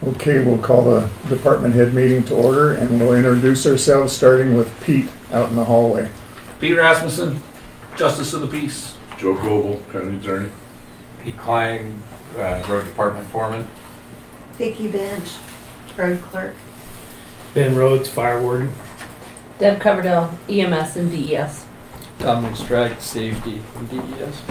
Okay, we'll call the department head meeting to order and we'll introduce ourselves, starting with Pete out in the hallway. Pete Rasmussen, Justice of the Peace. Joe Coble, County Attorney. Pete Klein, Road Department Foreman. Vicki Bench, Road Clerk. Ben Rhodes, Fire Warden. Deb Coverdell, EMS and DES. Dominic Streich, Safety and DES.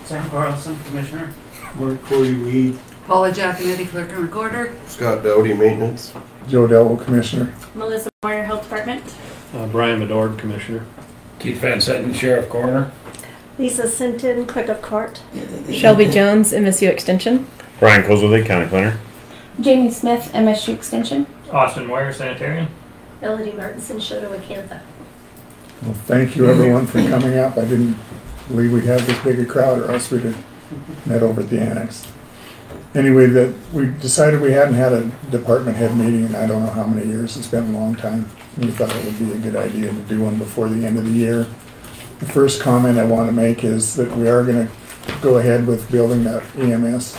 Sam Carlson, Commissioner. Mark Corey, Weed. Paula Jaconetty, Clerk and Recorder. Scott Dowdy, Maintenance. Joe Dellwo, Commissioner. Melissa Moyer, Health Department. Brian Bedord, Commissioner. Keith VanSetten, Sheriff Coroner. Lisa Sinton, Clerk of Court. Shelby Jones, MSU Extension. Brian Colesworthy, County Planner. Jamie Smith, MSU Extension. Austin Moyer, Sanitarian. Melody Martinson, Shoto Acantha. Well, thank you everyone for coming up. I didn't believe we'd have this big a crowd or else we'd have met over at the annex. Anyway, we decided we hadn't had a department head meeting in I don't know how many years. It's been a long time. We thought it would be a good idea to do one before the end of the year. The first comment I want to make is that we are going to go ahead with building that EMS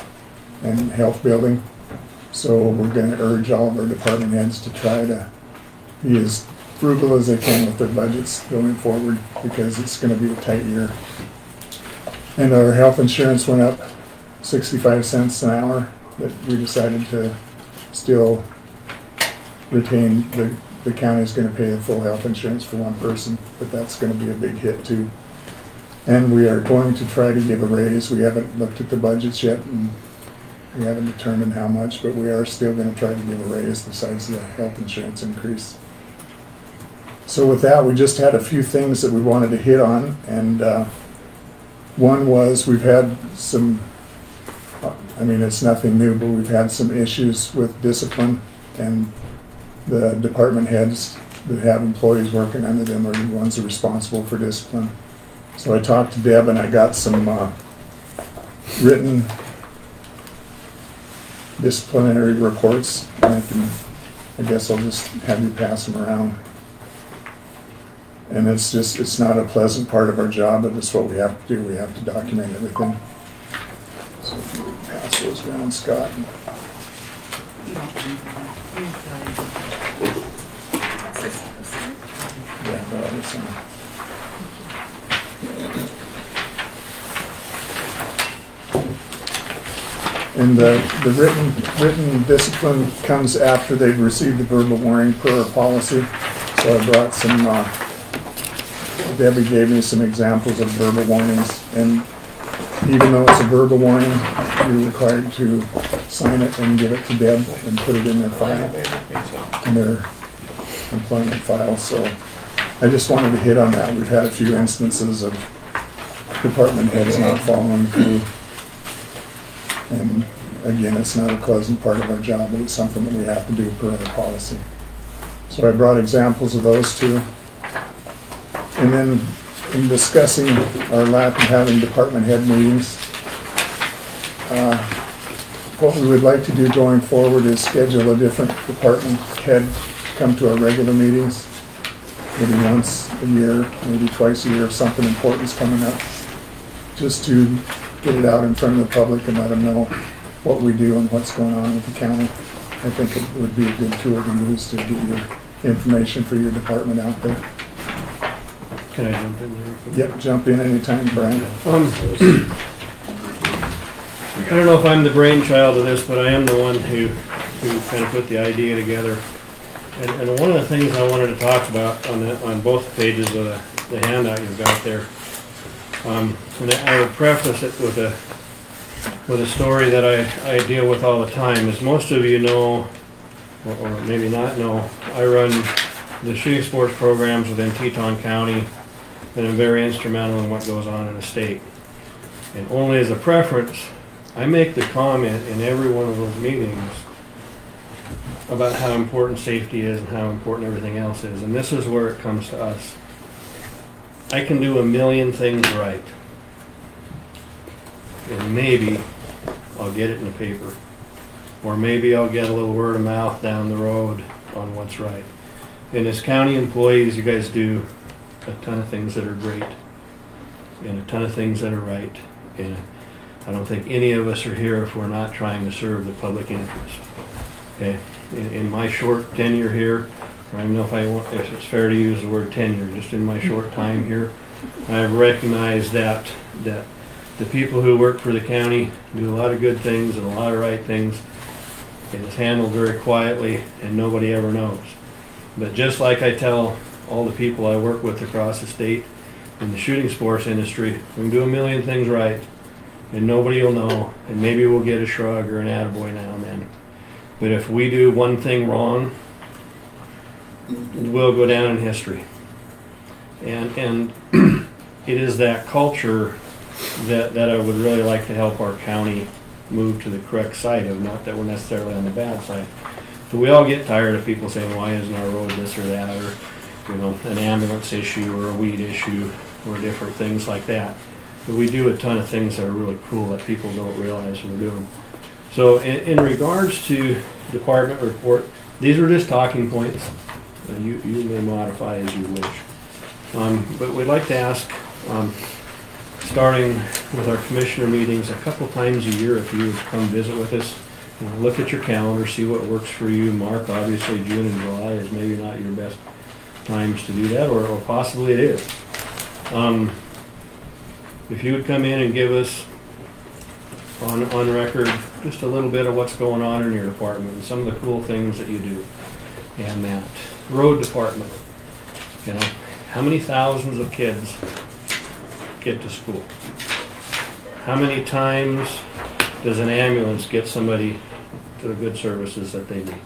and health building. So we're going to urge all of our department heads to try to be as frugal as they can with their budgets going forward, because it's going to be a tight year. And our health insurance went up 65 cents an hour, but we decided to still retain the county's going to pay the full health insurance for one person, but that's going to be a big hit too. And we are going to try to give a raise. We haven't looked at the budgets yet and we haven't determined how much, but we are still going to try to give a raise besides the health insurance increase. So with that, we just had a few things that we wanted to hit on, and one was we've had some, I mean, it's nothing new, but we've had some issues with discipline, and the department heads that have employees working under them are the ones that are responsible for discipline. So I talked to Deb and I got some written disciplinary reports, and I guess I'll just have you pass them around. And it's not a pleasant part of our job, but it's what we have to do. We have to document everything. So if you would pass those around, Scott. Yeah, and the written discipline comes after they've received the verbal warning per our policy. So I brought some, Debbie gave me some examples of verbal warnings, and even though it's a verbal warning, you're required to sign it and give it to Deb and put it in their file, in their employment file. So I just wanted to hit on that. We've had a few instances of department heads not following through. And again, it's not a pleasant part of our job, but it's something that we have to do per our policy. So I brought examples of those two. And then in discussing our lack of having department head meetings, what we would like to do going forward is schedule a different department head to come to our regular meetings, maybe once a year, maybe twice a year if something important is coming up, just to get it out in front of the public and let them know what we do and what's going on with the county. I think it would be a good tool to use to get your information for your department out there. Can I jump in there? Yep, jump in anytime, Brian. I don't know if I'm the brainchild of this, but I am the one who kind of put the idea together. And one of the things I wanted to talk about on both pages of the handout you've got there, and I would preface it with a story that I deal with all the time. As most of you know, or maybe not know, I run the shooting sports programs within Teton County, and I'm very instrumental in what goes on in the state. And only as a preference, I make the comment in every one of those meetings about how important safety is and how important everything else is. And this is where it comes to us. I can do a million things right, and maybe I'll get it in the paper, or maybe I'll get a little word of mouth down the road on what's right. And as county employees, you guys do a ton of things that are great and a ton of things that are right. And I don't think any of us are here if we're not trying to serve the public interest. Okay, in my short tenure here, I don't know if it's fair to use the word tenure, just in my short time here, I've recognized that the people who work for the county do a lot of good things and a lot of right things. It is handled very quietly and nobody ever knows. But just like I tell all the people I work with across the state in the shooting sports industry, we can do a million things right and nobody will know, and maybe we'll get a shrug or an attaboy now and then. But if we do one thing wrong, we'll go down in history. And it is that culture that I would really like to help our county move to the correct side of, not that we're necessarily on the bad side. But we all get tired of people saying, why isn't our road this or that, or an ambulance issue or a weed issue or different things like that. But we do a ton of things that are really cool that people don't realize we're doing. So in regards to department report, these are just talking points. You may modify as you wish. But we'd like to ask, starting with our commissioner meetings a couple times a year, if you would come visit with us, look at your calendar, see what works for you. Mark, obviously June and July is maybe not your best times to do that, or possibly it is. If you would come in and give us on record just a little bit of what's going on in your department and some of the cool things that you do. And that road department, how many thousands of kids get to school? How many times does an ambulance get somebody to the good services that they need?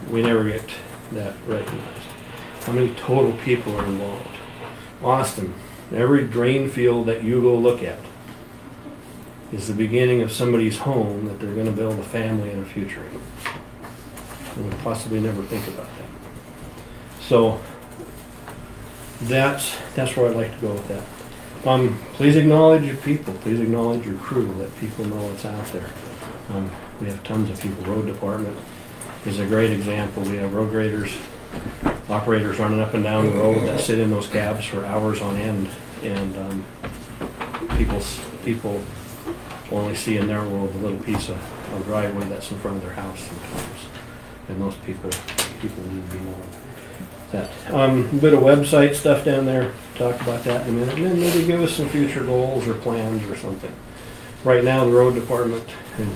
We never get that recognized. How many total people are involved? Austin, every drain field that you go look at is the beginning of somebody's home that they're going to build a family and a future in. And we possibly never think about that. So that's where I'd like to go with that. Please acknowledge your people. Please acknowledge your crew. Let people know what's out there. We have tons of people. Road department is a great example. We have road graders, operators running up and down the road that sit in those cabs for hours on end, and people only see in their world a little piece of driveway that's in front of their house sometimes, and those people need to be known. That a bit of website stuff down there. Talk about that in a minute, and then maybe give us some future goals or plans or something. Right now, the road department, and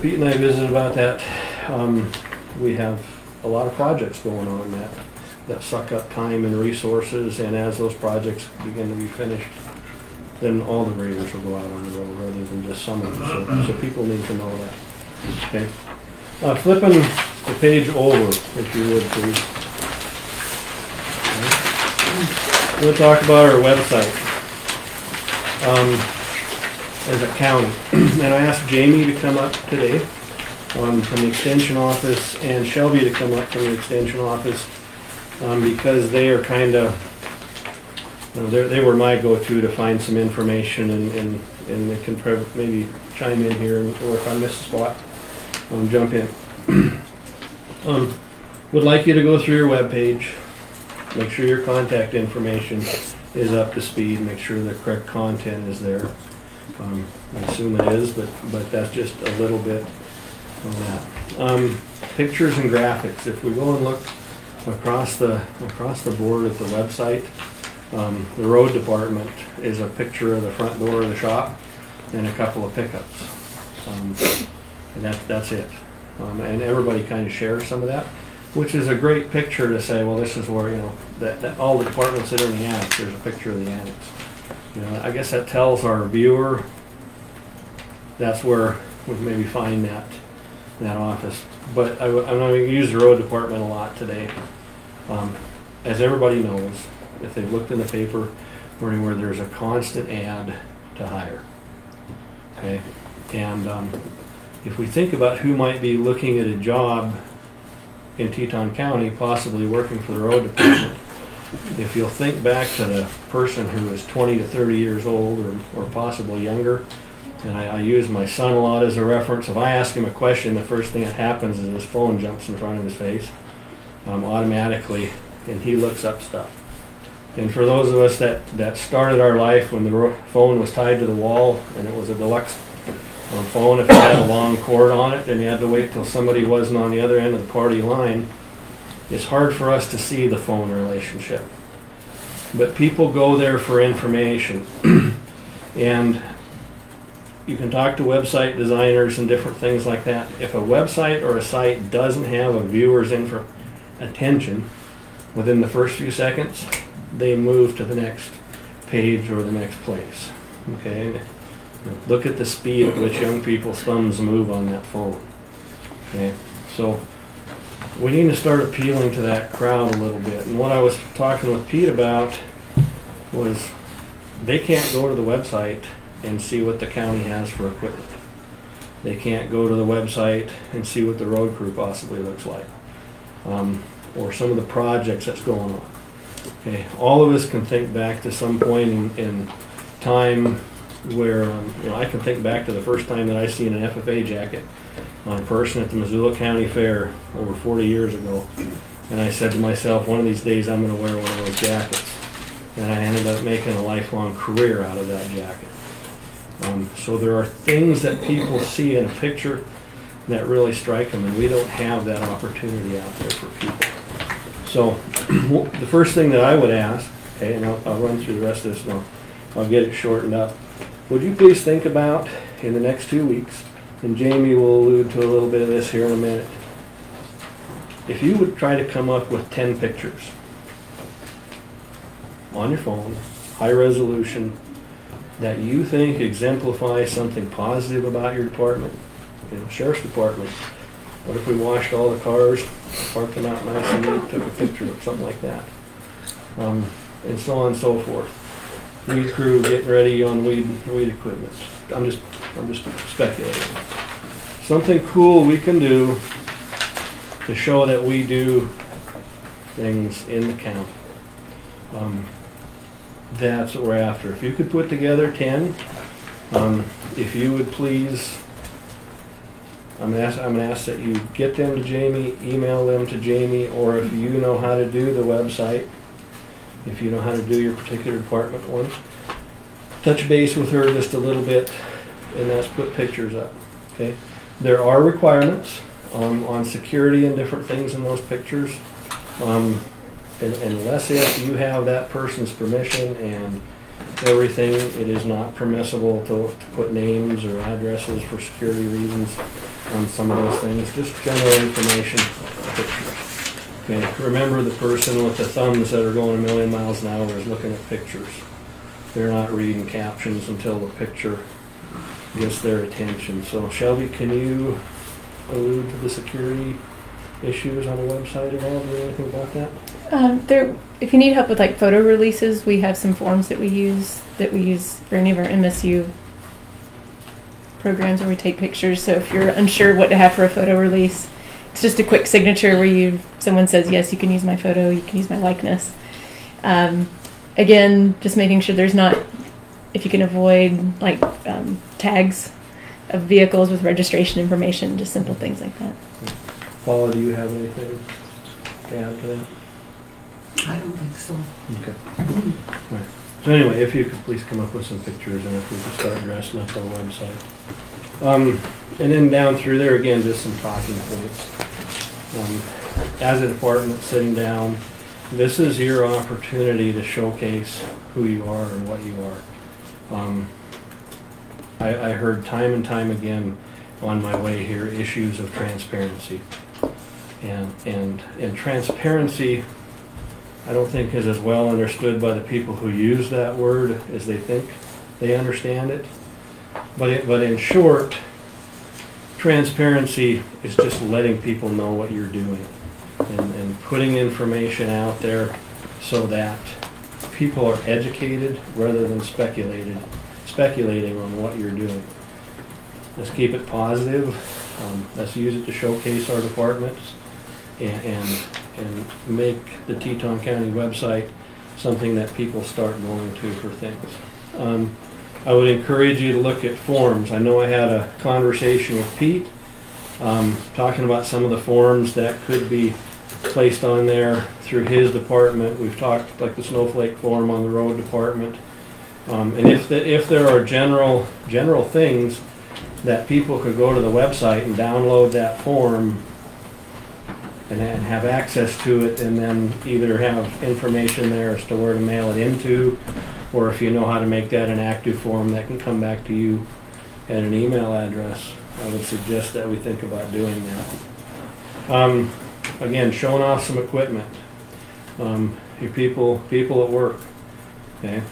Pete and I visited about that. We have a lot of projects going on that suck up time and resources, and as those projects begin to be finished, then all the graders will go out on the road rather than just some of them. So people need to know that. Okay. Flipping the page over, if you would, please. Okay. We'll talk about our website as a county. And I asked Jamie to come up today from the Extension office, and Shelby to come up from the Extension office, because they are kind of, they were my go-to to find some information, and they can maybe chime in here, or if I miss a spot, jump in. Would like you to go through your webpage, make sure your contact information is up to speed, make sure the correct content is there. I assume it is, but that's just a little bit on that. Pictures and graphics. If we go and look across the board at the website, the road department is a picture of the front door of the shop and a couple of pickups, and that's it. And everybody kind of shares some of that, which is a great picture to say, well, this is where, that all the departments that are in the annex, there's a picture of the annex. I guess that tells our viewer that's where we maybe find that office. But I'm going to use the road department a lot today. As everybody knows, if they've looked in the paper or anywhere, there's a constant ad to hire. Okay, and if we think about who might be looking at a job in Teton County, possibly working for the road department, if you'll think back to the person who is 20 to 30 years old or possibly younger, and I use my son a lot as a reference. If I ask him a question, the first thing that happens is his phone jumps in front of his face automatically, and he looks up stuff. And for those of us that started our life when the phone was tied to the wall and it was a deluxe On phone, if it had a long cord on it, then you had to wait till somebody wasn't on the other end of the party line. It's hard for us to see the phone relationship. But people go there for information. And you can talk to website designers and different things like that. If a website or a site doesn't have a viewer's attention within the first few seconds, they move to the next page or the next place. Okay? Look at the speed at which young people's thumbs move on that phone. Okay? So we need to start appealing to that crowd a little bit. And what I was talking with Pete about was they can't go to the website and see what the county has for equipment. They can't go to the website and see what the road crew possibly looks like, or some of the projects that's going on. Okay, all of us can think back to some point in time where I can think back to the first time that I seen an FFA jacket on a person at the Missoula County Fair over 40 years ago, and I said to myself, one of these days I'm going to wear one of those jackets, and I ended up making a lifelong career out of that jacket. So there are things that people see in a picture that really strike them, and we don't have that opportunity out there for people. So the first thing that I would ask, okay, and I'll run through the rest of this and I'll get it shortened up. Would you please think about, in the next 2 weeks, and Jamie will allude to a little bit of this here in a minute, if you would try to come up with 10 pictures on your phone, high resolution, that you think exemplify something positive about your department, sheriff's department. What if we washed all the cars, parked them out nice and neat, took a picture of something like that, and so on and so forth. Weed crew getting ready on weed equipment. I'm just speculating. Something cool we can do to show that we do things in the county. That's what we're after. If you could put together 10, if you would please, I'm going to ask that you get them to Jamie, email them to Jamie, or if you know how to do the website, if you know how to do your particular department one, touch base with her just a little bit, and that's put pictures up. Okay, there are requirements on security and different things in those pictures. Unless if you have that person's permission and everything, it is not permissible to put names or addresses for security reasons on some of those things. Just general information pictures. Okay, remember the person with the thumbs that are going a million miles an hour is looking at pictures. They're not reading captions until the picture gets their attention. So Shelby, can you allude to the security issues on the website at all? Do you know anything about that? If you need help with like photo releases, we have some forms that we use for any of our MSU programs where we take pictures. So if you're unsure what to have for a photo release, it's just a quick signature where someone says, yes, you can use my photo, you can use my likeness. Again, just making sure there's not, if you can avoid like tags of vehicles with registration information, just simple things like that. Paula, do you have anything to add to that? I don't think so. Okay. Right. So anyway, if you could please come up with some pictures, and if we could start dressing up our website. And then down through there again, just some talking points. As a department sitting down, this is your opportunity to showcase who you are and what you are. I heard time and time again on my way here issues of transparency. And transparency, I don't think is as well understood by the people who use that word as they think they understand it. But in short, transparency is just letting people know what you're doing and putting information out there so that people are educated rather than speculating on what you're doing. Let's keep it positive. Let's use it to showcase our departments and make the Teton County website something that people start going to for things. I would encourage you to look at forms. I know I had a conversation with Pete talking about some of the forms that could be placed on there through his department. We've talked like the snowflake form on the road department. And if there are general things that people could go to the website and download that form and then have access to it, and then either have information there as to where to mail it into, or if you know how to make that an active form that can come back to you at an email address, I would suggest that we think about doing that. Again, showing off some equipment. Your people at work, okay?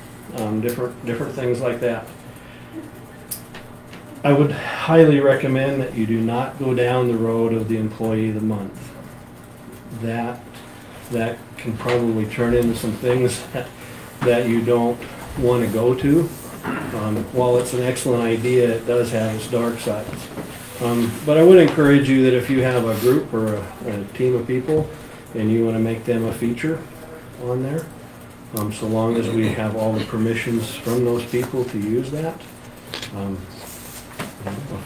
Different things like that. I would highly recommend that you do not go down the road of the employee of the month. That can probably turn into some things that you don't want to go to. While it's an excellent idea, it does have its dark sides. But I would encourage you that if you have a group or a team of people and you want to make them a feature on there, so long as we have all the permissions from those people to use that.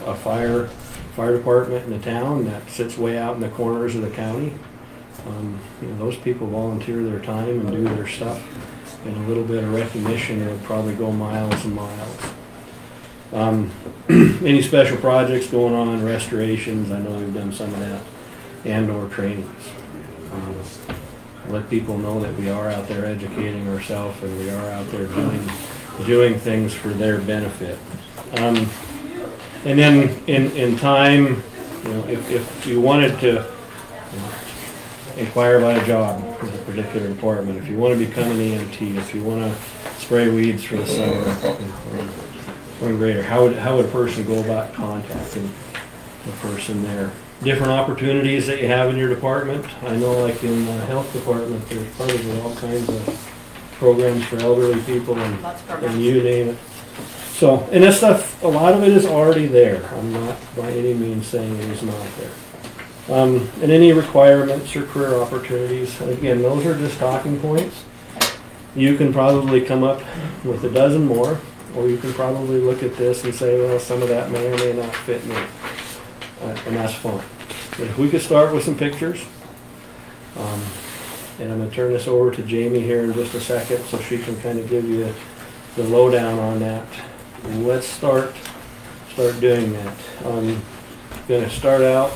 A fire department in the town that sits way out in the corners of the county. Those people volunteer their time and do their stuff, and a little bit of recognition would probably go miles and miles. Any special projects going on, restorations, I know we've done some of that, and/or trainings. Let people know that we are out there educating ourselves, and we are out there doing things for their benefit. And then in time, if you wanted to inquire about a job in a particular department, if you want to become an EMT, if you want to spray weeds for the summer or greater, how would a person go about contacting the person there? Different opportunities that you have in your department. I know, like in the health department, there's probably all kinds of programs for elderly people, and you name it. So, and that stuff, a lot of it is already there. I'm not by any means saying it is not there. And any requirements or career opportunities, again, those are just talking points. You can probably come up with a dozen more, or you can probably look at this and say, well, some of that may or may not fit me. And that's fine. But if we could start with some pictures, and I'm going to turn this over to Jamie here in just a second so she can kind of give you the lowdown on that. Let's start doing that. I'm going to start out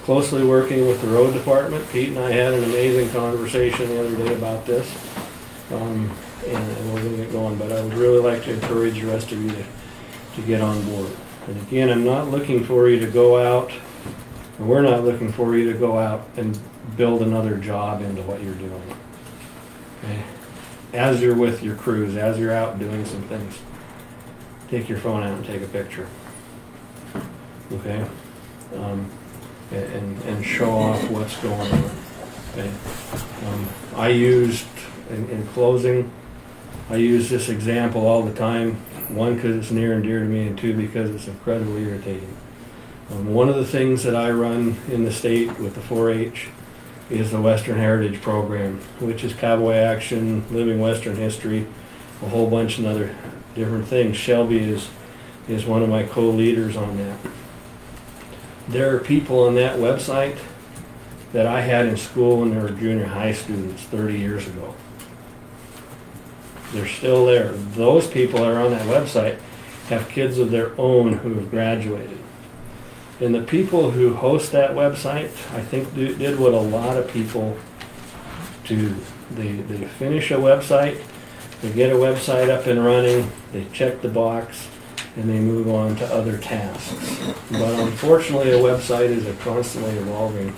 closely working with the road department. Pete and I had an amazing conversation the other day about this, and we're going to get going. But I would really like to encourage the rest of you to get on board. And again, I'm not looking for you to go out, or we're not looking for you to go out and build another job into what you're doing. Okay? As you're with your crews, as you're out doing some things, take your phone out and take a picture. Okay? And show off what's going on. Okay? I used, in closing, I use this example all the time. One, because it's near and dear to me, and two, because it's incredibly irritating. One of the things that I run in the state with the 4-H is the Western Heritage Program, which is cowboy action, living Western history, a whole bunch of other different things. Shelby is one of my co-leaders on that. There are people on that website that I had in school when they were junior high students 30 years ago. They're still there. Those people that are on that website have kids of their own who have graduated. And the people who host that website, I think, did what a lot of people do. They finish a website, they get a website up and running, they check the box, and they move on to other tasks. But unfortunately, a website is a constantly evolving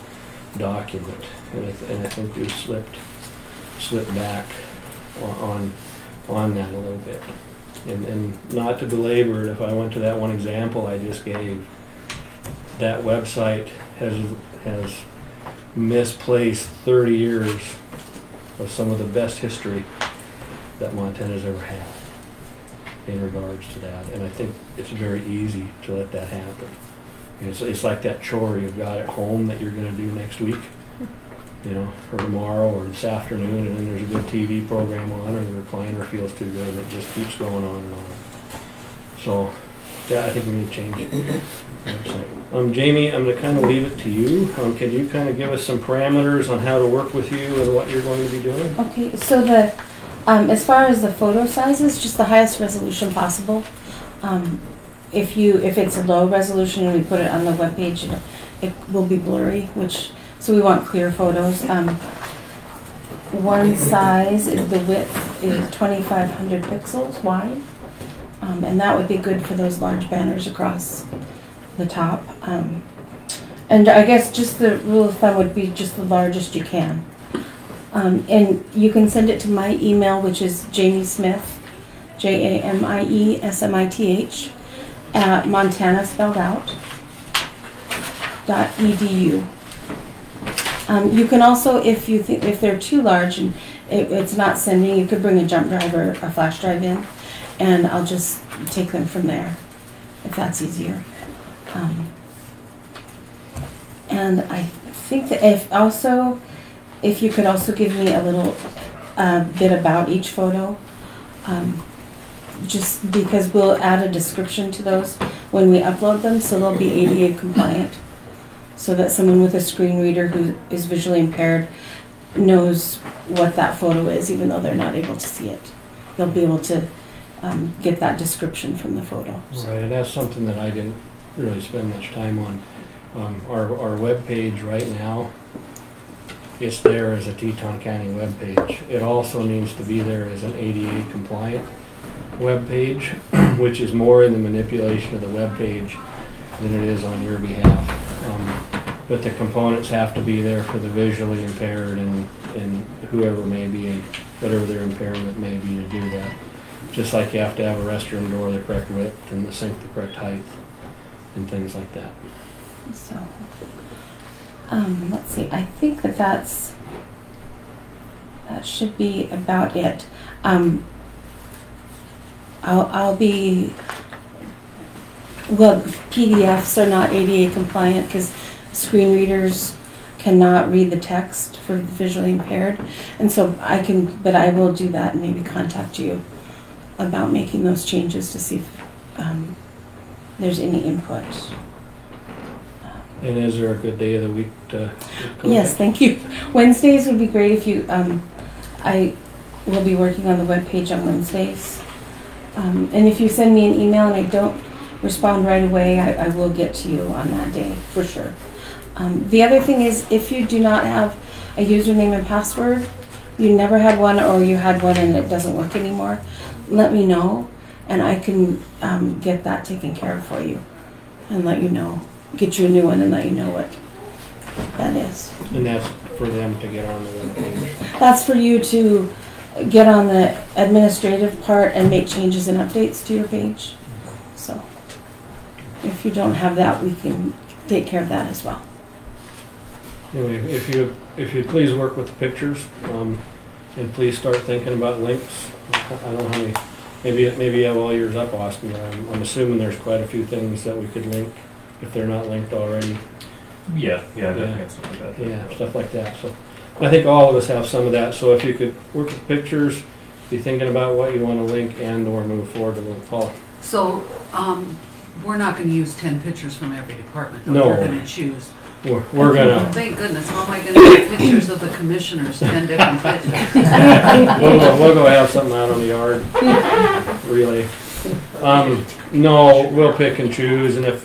document, and I think we've slipped back on that a little bit. And not to belabor it, if I went to that one example I just gave, that website has misplaced 30 years of some of the best history that Montana's ever had in regards to that. And I think it's very easy to let that happen. It's like that chore you've got at home that you're going to do next week, or tomorrow or this afternoon, and then there's a good TV program on, or the recliner feels too good, and it just keeps going on and on. So, yeah, I think we need to change it. Jamie, I'm going to kind of leave it to you. Can you kind of give us some parameters on how to work with you and what you're going to be doing? Okay, so as far as the photo sizes, just the highest resolution possible. if it's a low resolution and we put it on the webpage, it will be blurry, so we want clear photos. One size is the width is 2,500 pixels wide, and that would be good for those large banners across the top. And I guess just the rule of thumb would be just the largest you can. And you can send it to my email, which is Jamie Smith, JAMIESMITH, at Montana spelled out .edu. You can also, if they're too large and it's not sending, you could bring a jump drive or a flash drive in, and I'll just take them from there, if that's easier. And I think that if you could also give me a little bit about each photo, just because we'll add a description to those when we upload them, so they'll be ADA compliant, so that someone with a screen reader who is visually impaired knows what that photo is, even though they're not able to see it. They'll be able to get that description from the photo. Right, and that's something that I didn't really spend much time on. Our web page right now, it's there as a Teton County web page. It also needs to be there as an ADA compliant web page, which is more in the manipulation of the web page than it is on your behalf. But the components have to be there for the visually impaired and whoever may be, whatever their impairment may be, to do that. Just like you have to have a restroom door the correct width and the sink the correct height and things like that. So, let's see. I think that should be about it. I'll be, well, PDFs are not ADA compliant because screen readers cannot read the text for the visually impaired, and so but I will do that and maybe contact you about making those changes to see if there's any input. And is there a good day of the week to Yes, thank you. Wednesdays would be great if you, I will be working on the webpage on Wednesdays. And if you send me an email and I don't respond right away, I will get to you on that day, for sure. The other thing is, if you do not have a username and password, you never had one or you had one and it doesn't work anymore, let me know and I can get that taken care of for you and let you know. Get you a new one and let you know what that is. And that's for them to get on the web page. That's for you to get on the administrative part and make changes and updates to your page. So if you don't have that, we can take care of that as well. Anyway, if you please work with the pictures, and please start thinking about links. I don't know how many, maybe you have all yours up, Austin, but I'm assuming there's quite a few things that we could link if they're not linked already. Yeah, definitely stuff like that. Yeah, stuff like that. So I think all of us have some of that. So if you could work with pictures, be thinking about what you want to link and or move forward with Paula. So we're not going to use 10 pictures from every department. No. We're going to choose. We're gonna. Thank goodness. How am I going to get pictures of the commissioners? 10 different pictures. We'll go have something out on the yard. Really. No, we'll pick and choose, and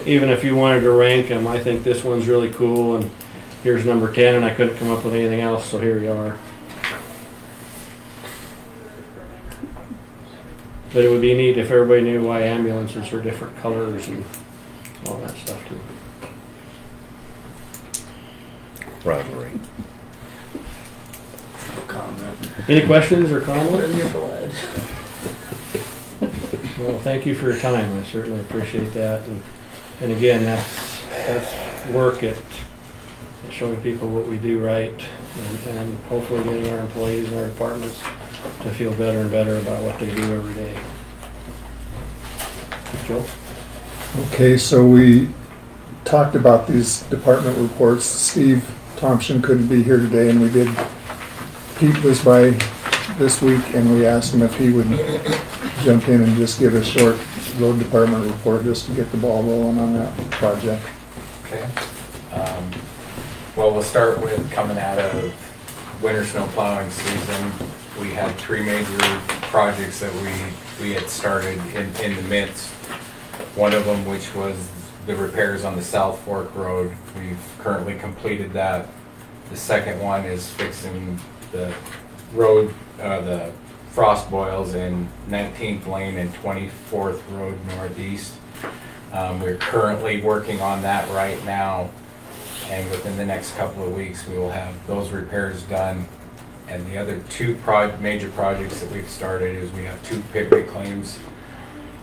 even if you wanted to rank them, I think this one's really cool, and here's number 10, and I couldn't come up with anything else, so here you are. But it would be neat if everybody knew why ambulances are different colors and all that stuff too. Rivalry. Any questions or comments? Well, thank you for your time. I certainly appreciate that. And again, that's work at showing people what we do right, and hopefully getting our employees and our departments to feel better and better about what they do every day. Joe? Okay, so we talked about these department reports. Steve Thompson couldn't be here today, and Pete was by this week, and we asked him if he would jump in and just give a short road department report just to get the ball rolling on that project. Okay. Well, we'll start with coming out of winter snow plowing season. We had 3 major projects that we had started in the midst One of them, which was the repairs on the South Fork Road, we've currently completed that. The second one is fixing the road, the frost boils in 19th Lane and 24th Road Northeast. We're currently working on that right now, and within the next couple of weeks we will have those repairs done. And the other two major projects that we've started is we have 2 picnic claims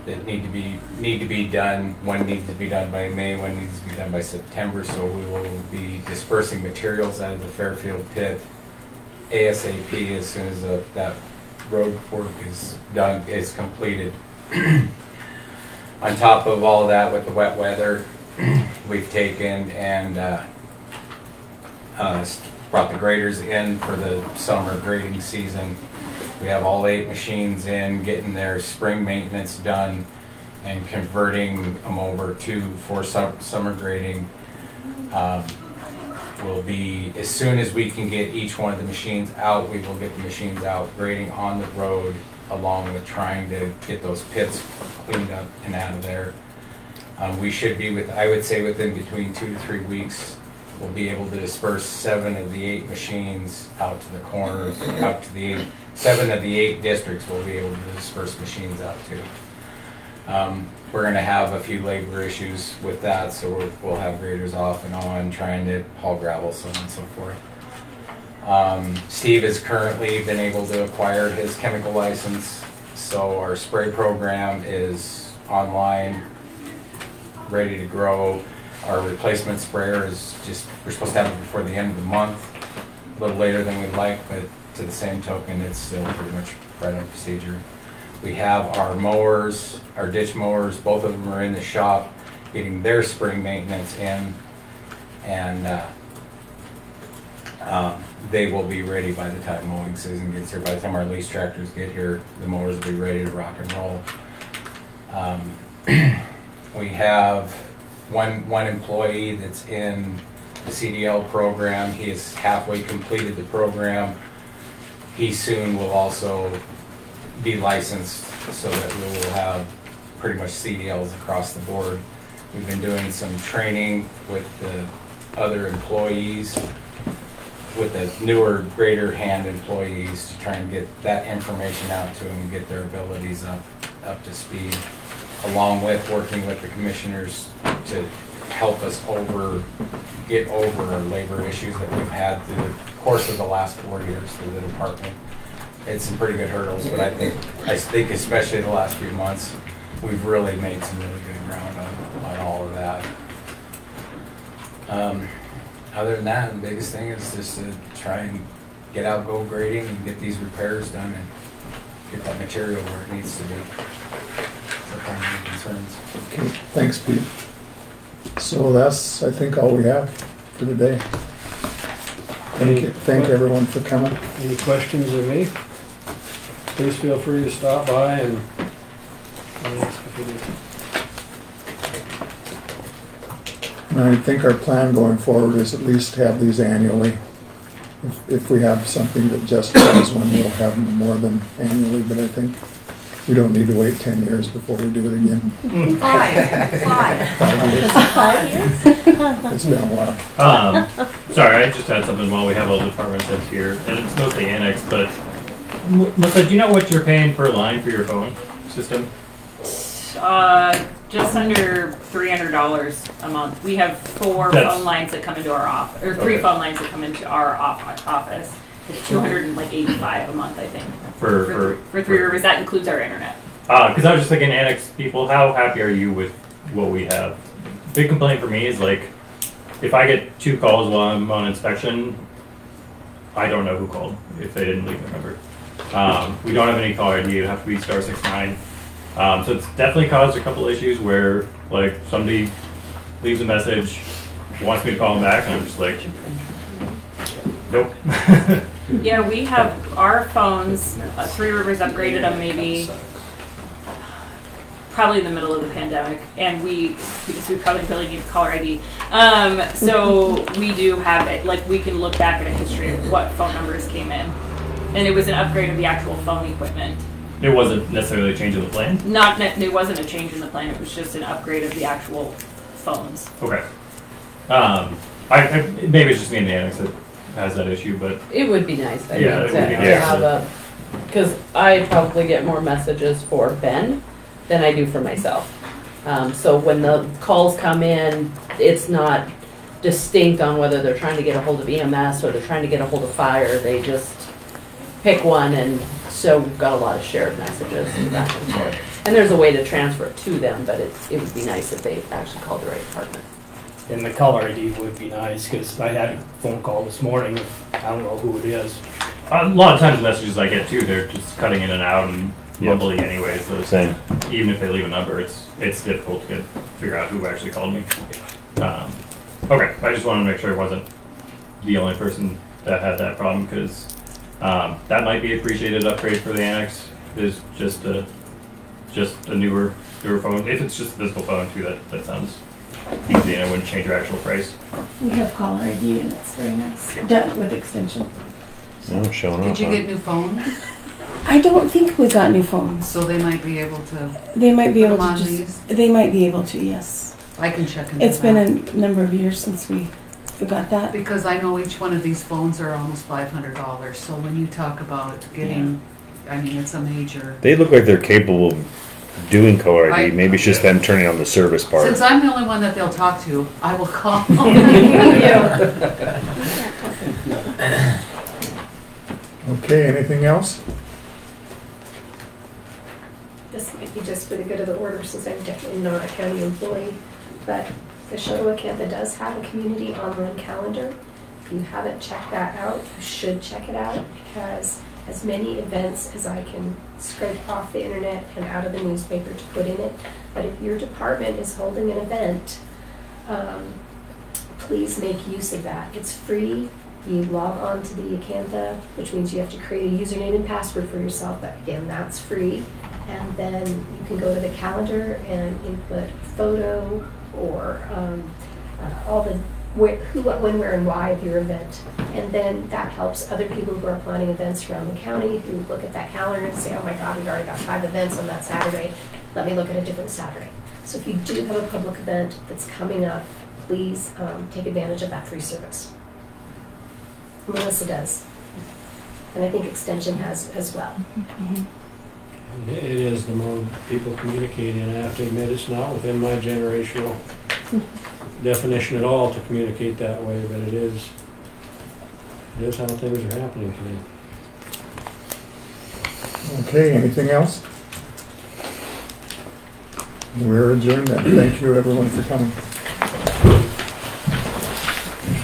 that need to be done. One needs to be done by May, one needs to be done by September. So we will be dispersing materials out of the Fairfield pit ASAP as soon as that road work is done, is completed. On top of all of that, with the wet weather, we've taken and brought the graders in for the summer grading season. We have all 8 machines in, getting their spring maintenance done and converting them over for summer grading. Will be, as soon as we can get each one of the machines out, we will get the machines out grading on the road, along with trying to get those pits cleaned up and out of there. We should be I would say within between 2 to 3 weeks, we'll be able to disperse 7 of the 8 machines out to the corners, out to the 7 of the 8 districts we'll be able to disperse machines out to. We're going to have a few labor issues with that, so we'll have graders off and on trying to haul gravel, so on and so forth. Steve has currently been able to acquire his chemical license, so our spray program is online, ready to grow. Our replacement sprayer is we're supposed to have it before the end of the month, a little later than we'd like, but to the same token, it's still pretty much right on procedure. We have our mowers, our ditch mowers, both of them are in the shop, getting their spring maintenance in, and they will be ready by the time mowing season gets here. By the time our lease tractors get here, the mowers will be ready to rock and roll. We have one employee that's in the CDL program. He has halfway completed the program. He soon will also be licensed, so that we will have pretty much CDLs across the board. We've been doing some training with the other employees, with the newer, greater hand employees, to try and get that information out to them and get their abilities up to speed, along with working with the commissioners to help us get over our labor issues that we've had through the course of the last 4 years through the department. It's some pretty good hurdles, but I think especially the last few months, we've really made some really good ground on all of that. Other than that, the biggest thing is just to try and get out, go grading, and get these repairs done, and get that material where it needs to be. That's our primary concerns. Okay, thanks, Pete. So that's, I think, all we have for today. Thank everyone for coming. Any questions of me? Please feel free to stop by and ask if it is. And I think our plan going forward is at least have these annually. If we have something that justifies one, we'll have them more than annually, but I think we don't need to wait 10 years before we do it again. 5 years. 5 years? It's been a while. Sorry, I just had something while we have all the department heads here, and it's mostly annex, but Melissa, do you know what you're paying per line for your phone system? Just under $300 a month. We have 4 phone lines that come into our office, or 3 phone lines that come into our office. It's $285 a month, I think. For Three Rivers, that includes our internet. Because I was just thinking, annex people, how happy are you with what we have? Big complaint for me is, like, if I get 2 calls while I'm on inspection, I don't know who called if they didn't leave their number. We don't have any caller ID. It'd have to be *69. So it's definitely caused a couple issues where, like, somebody leaves a message, wants me to call them back, and I'm just like, nope. Yeah, we have our phones, Three Rivers upgraded them maybe probably in the middle of the pandemic, and because we probably really need caller ID. So we do have it, like, we can look back at a history of what phone numbers came in. And it was an upgrade of the actual phone equipment. it wasn't necessarily a change in the plan? It wasn't a change in the plan, it was just an upgrade of the actual phones. Okay. Maybe it's just me in the annex that has that issue, but It would be nice, I Yeah, think, it would be to nice. have a, because I probably get more messages for Ben than I do for myself. So when the calls come in, it's not distinct on whether they're trying to get a hold of EMS or they're trying to get a hold of fire. They just pick one, and so we've got a lot of shared messages and back and forth. And there's a way to transfer it to them, but it would be nice if they actually called the right department. And the caller ID would be nice, because I had a phone call this morning, I don't know who it is. a lot of times the messages I get too, they're just cutting in and out and mumbling anyway. So Same. Even if they leave a number, it's difficult to figure out who actually called me. Okay, I just wanted to make sure I wasn't the only person that had that problem, because that might be appreciated upgrade for the annex. Is just a newer phone. If it's just a physical phone too, that sounds easy, and I wouldn't change your actual price. We have caller ID and it's very nice. Done with extension. No, showing Did up. you get new phones? I don't think we got new phones. So they might be able to, They might be Put able them to on just. They might be able to, yes. I can check into It's been that. a number of years since we got that. Because I know each one of these phones are almost $500, so when you talk about getting, I mean, it's a major. They look like they're capable of doing caller ID. Maybe it's just them turning on the service part. Since I'm the only one that they'll talk to, I will call. Okay, anything else? This might be just for the good of the order, since I'm definitely not a county employee, but the Shuttle Acantha does have a community online calendar. If you haven't checked that out, you should check it out, because as many events as I can scrape off the internet and out of the newspaper to put in it, but if your department is holding an event, please make use of that. It's free. You log on to the Acantha, which means you have to create a username and password for yourself, but again, that's free. And then you can go to the calendar and input photo or all the who, what, when, where, and why of your event. And then that helps other people who are planning events around the county who look at that calendar and say, oh my God, we've already got 5 events on that Saturday. Let me look at a different Saturday. So if you do have a public event that's coming up, please take advantage of that free service. Melissa does. And I think Extension has as well. It is the more people communicate, and I have to admit, it's not within my generational definition at all to communicate that way, but it is how things are happening today. Okay, anything else? We're adjourned then. Thank you everyone for coming.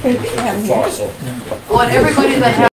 Thank you for having me. Well, everybody that has